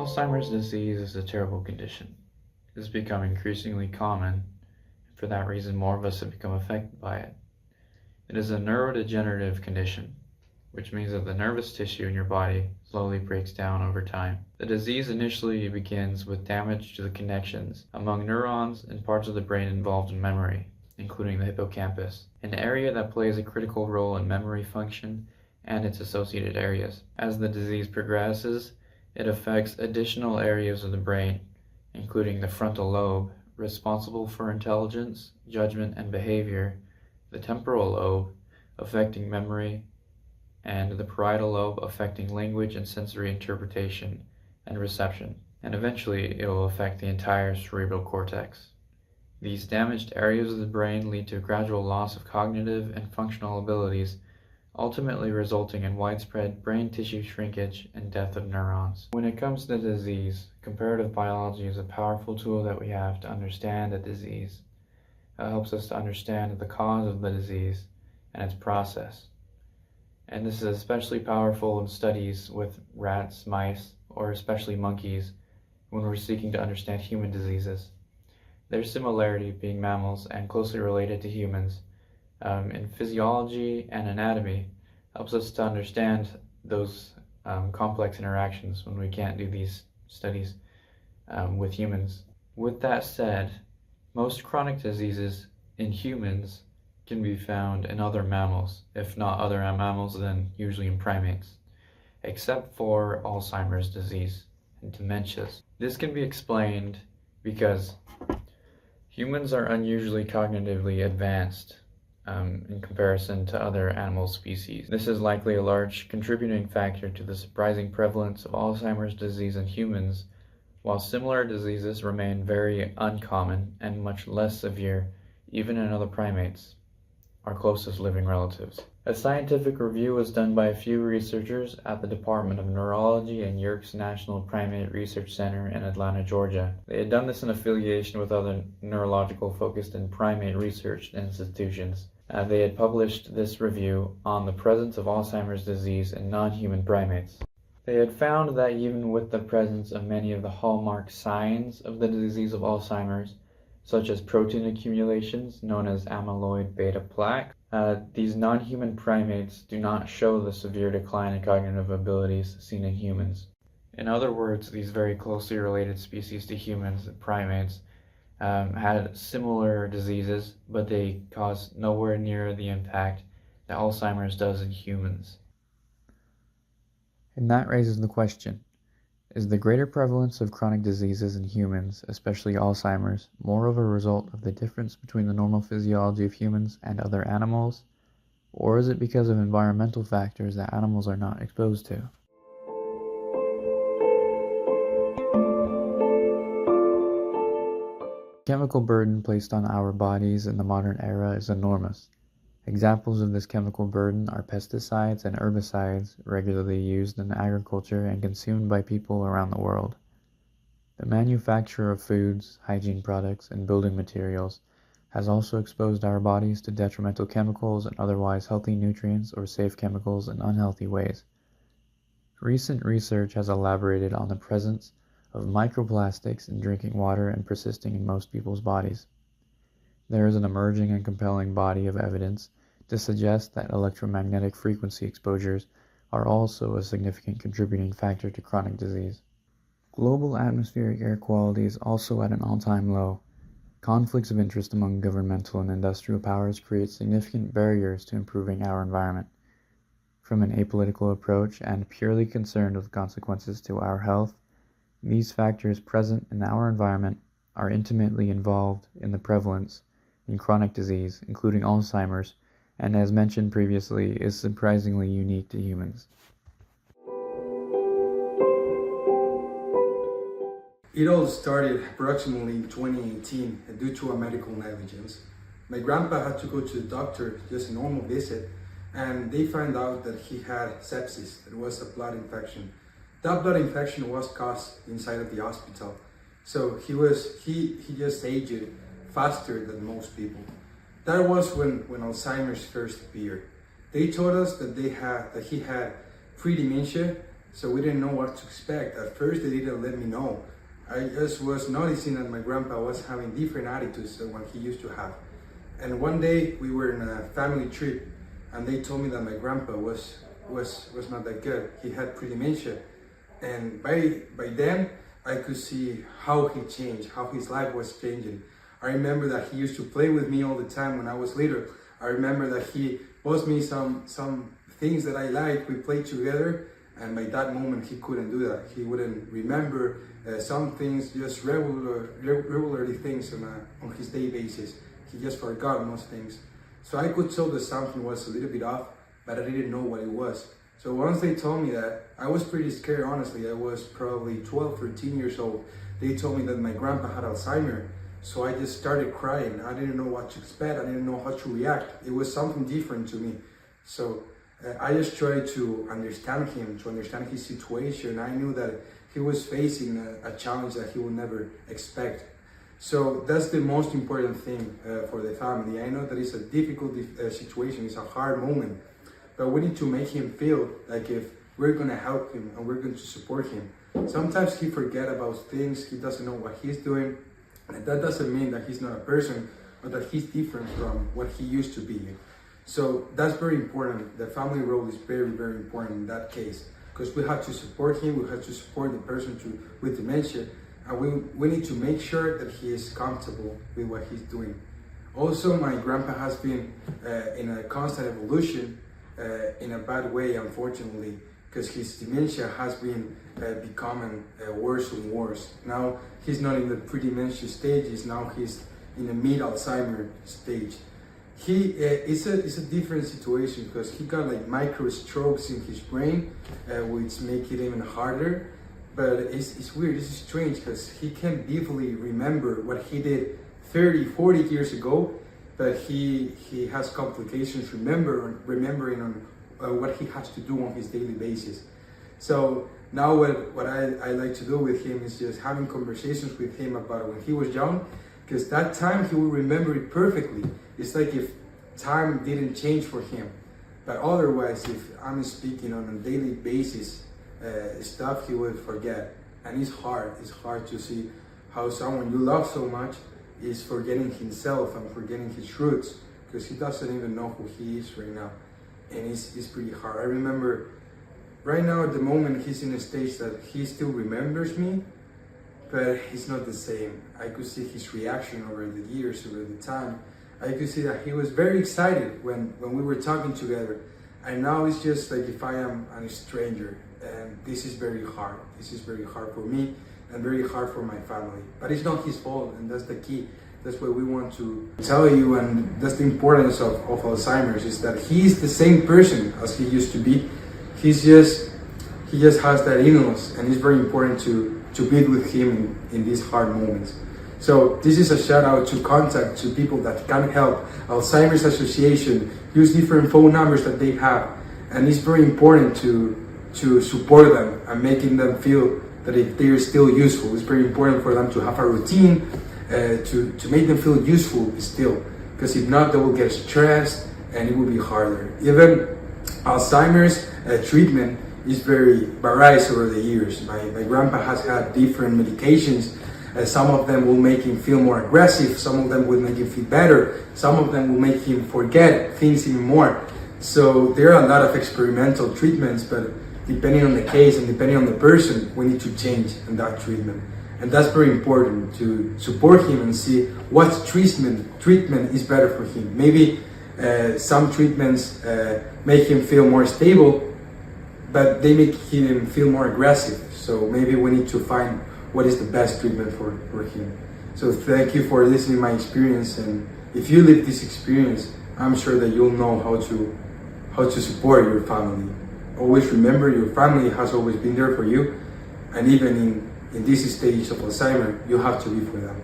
Alzheimer's disease is a terrible condition. It has become increasingly common, and for that reason more of us have become affected by it. It is a neurodegenerative condition, which means that the nervous tissue in your body slowly breaks down over time. The disease initially begins with damage to the connections among neurons and parts of the brain involved in memory, including the hippocampus, an area that plays a critical role in memory function and its associated areas. As the disease progresses, it affects additional areas of the brain, including the frontal lobe, responsible for intelligence, judgment, and behavior, the temporal lobe, affecting memory, and the parietal lobe, affecting language and sensory interpretation and reception. And eventually, it will affect the entire cerebral cortex. These damaged areas of the brain lead to a gradual loss of cognitive and functional abilities, ultimately resulting in widespread brain tissue shrinkage and death of neurons. When it comes to disease, comparative biology is a powerful tool that we have to understand a disease. It helps us to understand the cause of the disease and its process. And this is especially powerful in studies with rats, mice, or especially monkeys when we're seeking to understand human diseases. Their similarity being mammals and closely related to humans in physiology and anatomy helps us to understand those complex interactions when we can't do these studies with humans. With that said, most chronic diseases in humans can be found in other mammals, if not other mammals, then usually in primates, except for Alzheimer's disease and dementias. This can be explained because humans are unusually cognitively advanced in comparison to other animal species. This is likely a large contributing factor to the surprising prevalence of Alzheimer's disease in humans, while similar diseases remain very uncommon and much less severe even in other primates, our closest living relatives. A scientific review was done by a few researchers at the Department of Neurology and Yerkes National Primate Research Center in Atlanta, Georgia. They had done this in affiliation with other neurological focused and primate research institutions. They had published this review on the presence of Alzheimer's disease in non-human primates. They had found that even with the presence of many of the hallmark signs of the disease of Alzheimer's, such as protein accumulations known as amyloid beta plaque, these non-human primates do not show the severe decline in cognitive abilities seen in humans. In other words, these very closely related species to humans, primates, had similar diseases, but they caused nowhere near the impact that Alzheimer's does in humans. And that raises the question, is the greater prevalence of chronic diseases in humans, especially Alzheimer's, more of a result of the difference between the normal physiology of humans and other animals, or is it because of environmental factors that animals are not exposed to? The chemical burden placed on our bodies in the modern era is enormous. Examples of this chemical burden are pesticides and herbicides regularly used in agriculture and consumed by people around the world. The manufacture of foods, hygiene products, and building materials has also exposed our bodies to detrimental chemicals and otherwise healthy nutrients or safe chemicals in unhealthy ways. Recent research has elaborated on the presence of microplastics in drinking water and persisting in most people's bodies. There is an emerging and compelling body of evidence to suggest that electromagnetic frequency exposures are also a significant contributing factor to chronic disease. Global atmospheric air quality is also at an all-time low. Conflicts of interest among governmental and industrial powers create significant barriers to improving our environment. From an apolitical approach and purely concerned with consequences to our health, these factors present in our environment are intimately involved in the prevalence in chronic disease, including Alzheimer's, and as mentioned previously, is surprisingly unique to humans. It all started approximately in 2018 due to a medical negligence. My grandpa had to go to the doctor, just a normal visit, and they found out that he had sepsis. It was a blood infection. That blood infection was caused inside of the hospital. So he just aged faster than most people. That was when Alzheimer's first appeared. They told us that he had pre-dementia, So we didn't know what to expect. At first, they didn't let me know. I just was noticing that my grandpa was having different attitudes than what he used to have. And one day we were in a family trip, and they told me that my grandpa was not that good. He had pre-dementia, and by then I could see how he changed, how his life was changing. I remember that he used to play with me all the time when I was little. I remember that he bought me some things that I liked. We played together, and by that moment he couldn't do that. He wouldn't remember some things, just regularly things on his day basis. He just forgot most things. So I could tell that something was a little bit off, but I didn't know what it was. So once they told me that, I was pretty scared, honestly. I was probably 12, 13 years old. They told me that my grandpa had Alzheimer. So I just started crying. I didn't know what to expect. I didn't know how to react. It was something different to me. So I just tried to understand him, to understand his situation. I knew that he was facing a challenge that he would never expect. So that's the most important thing for the family. I know that it's a difficult situation, it's a hard moment, but we need to make him feel like if we're gonna help him and we're going to support him. Sometimes he forgets about things, he doesn't know what he's doing, and that doesn't mean that he's not a person, but that he's different from what he used to be. So that's very important. The family role is very, very important in that case, because we have to support him, we have to support the person with dementia, and we need to make sure that he is comfortable with what he's doing. Also, my grandpa has been in a constant evolution, in a bad way, unfortunately, because his dementia has been becoming worse and worse. Now he's not in the pre-dementia stages, now he's in the mid-Alzheimer stage. It's a different situation because he got like micro strokes in his brain, which make it even harder. But it's weird, it's strange, because he can vividly remember what he did 30, 40 years ago, but he has complications remembering on what he has to do on his daily basis. So now what I like to do with him is just having conversations with him about when he was young, because that time he will remember it perfectly. It's like if time didn't change for him. But otherwise, if I'm speaking on a daily basis, stuff he will forget. And it's hard to see how someone you love so much is forgetting himself and forgetting his roots, because he doesn't even know who he is right now. And it's pretty hard. I remember right now at the moment he's in a stage that he still remembers me, but it's not the same. I could see his reaction over the years, over the time. I could see that he was very excited when we were talking together. And now it's just like if I am a stranger. And this is very hard. This is very hard for me and very hard for my family. But it's not his fault, and that's the key. That's what we want to tell you, and that's the importance of Alzheimer's, is that he's the same person as he used to be. He just has that illness, and it's very important to be with him in these hard moments. So this is a shout out to contact to people that can help. Alzheimer's Association, use different phone numbers that they have, and it's very important to support them and making them feel that if they're still useful. It's very important for them to have a routine, to make them feel useful still, because if not, they will get stressed and it will be harder. Even Alzheimer's treatment is very varied over the years. My grandpa has had different medications. Some of them will make him feel more aggressive, some of them will make him feel better, some of them will make him forget things even more. So there are a lot of experimental treatments, but depending on the case and depending on the person, we need to change in that treatment. And that's very important, to support him and see what treatment is better for him. Maybe some treatments make him feel more stable, but they make him feel more aggressive. So maybe we need to find what is the best treatment for him. So thank you for listening to my experience, and if you live this experience, I'm sure that you'll know how to support your family. Always remember, your family has always been there for you, and even in this stage of Alzheimer, you have to be for them.